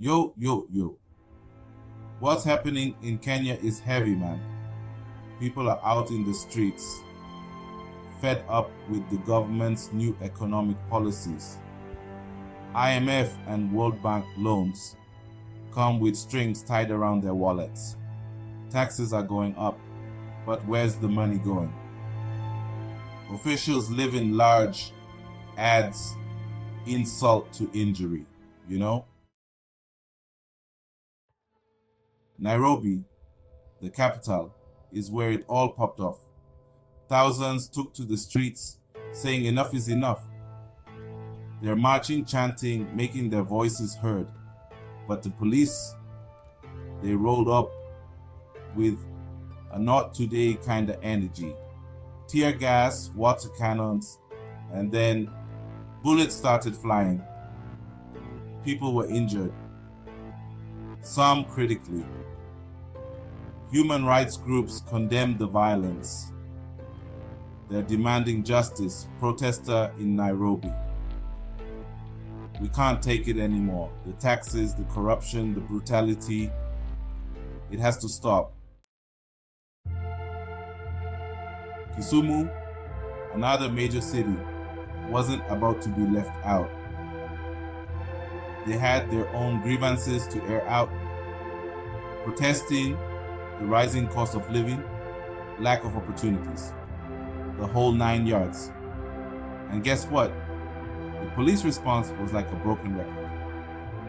Yo, yo, yo. What's happening in Kenya is heavy, man. People are out in the streets, fed up with the government's new economic policies. IMF and World Bank loans come with strings tied around their wallets. Taxes are going up, but where's the money going? Officials live in large adds insult to injury, you know? Nairobi, the capital, is where it all popped off. Thousands took to the streets saying enough is enough. They're marching, chanting, making their voices heard. But the police, they rolled up with a not today kind of energy. Tear gas, water cannons, and then bullets started flying. People were injured, some critically. Human rights groups condemned the violence. They're demanding justice. Protester in Nairobi. We can't take it anymore. The taxes, the corruption, the brutality. It has to stop. Kisumu, another major city, wasn't about to be left out. They had their own grievances to air out, protesting the rising cost of living, lack of opportunities, the whole 9 yards. And guess what? The police response was like a broken record.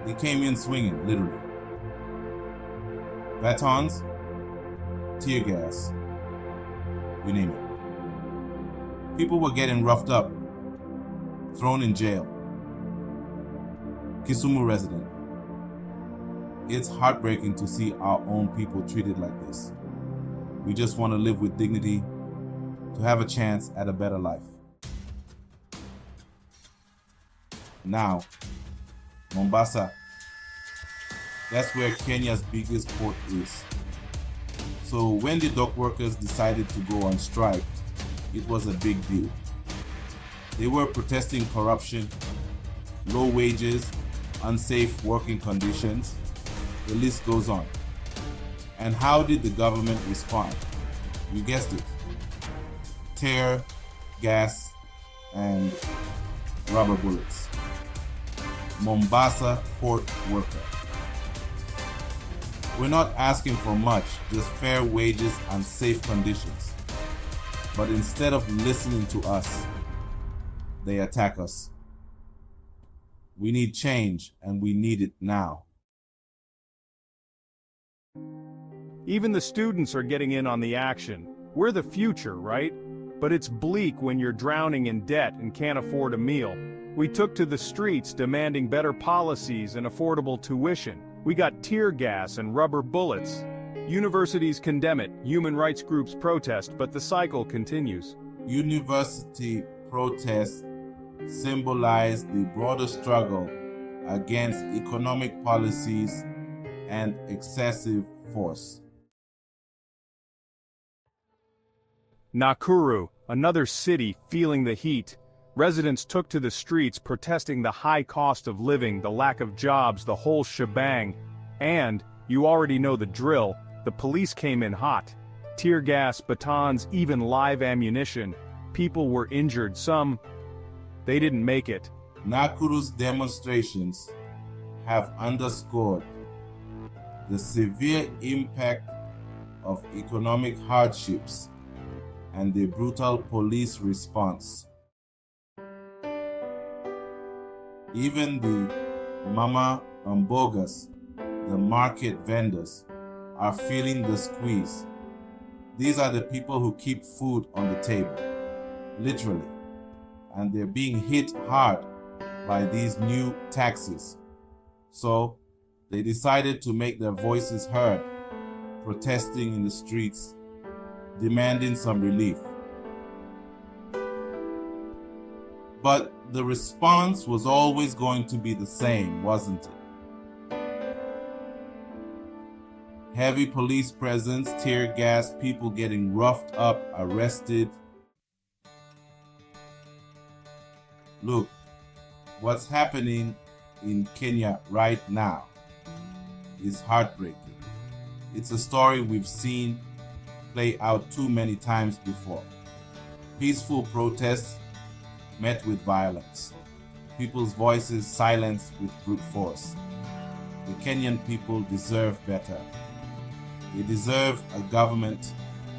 They came in swinging, literally. Batons, tear gas, you name it. People were getting roughed up, thrown in jail. Kisumu resident. It's heartbreaking to see our own people treated like this. We just want to live with dignity, to have a chance at a better life. Now, Mombasa. That's where Kenya's biggest port is. So when the dock workers decided to go on strike, it was a big deal. They were protesting corruption, low wages, unsafe working conditions. The list goes on. And how did the government respond? You guessed it. Tear, gas, and rubber bullets. Mombasa port worker. We're not asking for much, just fair wages and safe conditions. But instead of listening to us, they attack us. We need change, and we need it now. Even the students are getting in on the action. We're the future, right? But it's bleak when you're drowning in debt and can't afford a meal. We took to the streets demanding better policies and affordable tuition. We got tear gas and rubber bullets. Universities condemn it, human rights groups protest, but the cycle continues. University protests symbolize the broader struggle against economic policies and excessive force. Nakuru, another city feeling the heat. Residents took to the streets protesting the high cost of living, the lack of jobs, the whole shebang. And, you already know the drill, the police came in hot. Tear gas, batons, even live ammunition. People were injured, some, they didn't make it. Nakuru's demonstrations have underscored the severe impact of economic hardships and the brutal police response. Even the mama mbogas, the market vendors, are feeling the squeeze. These are the people who keep food on the table, literally, and they're being hit hard by these new taxes. So they decided to make their voices heard, protesting in the streets, demanding some relief. But the response was always going to be the same, wasn't it? Heavy police presence, tear gas, people getting roughed up, arrested. Look, what's happening in Kenya right now is heartbreaking. It's a story we've seen play out too many times before. Peaceful protests met with violence. People's voices silenced with brute force. The Kenyan people deserve better. They deserve a government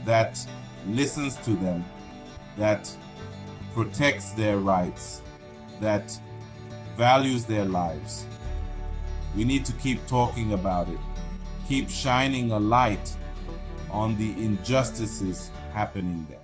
that listens to them, that protects their rights, that values their lives. We need to keep talking about it, keep shining a light on the injustices happening there.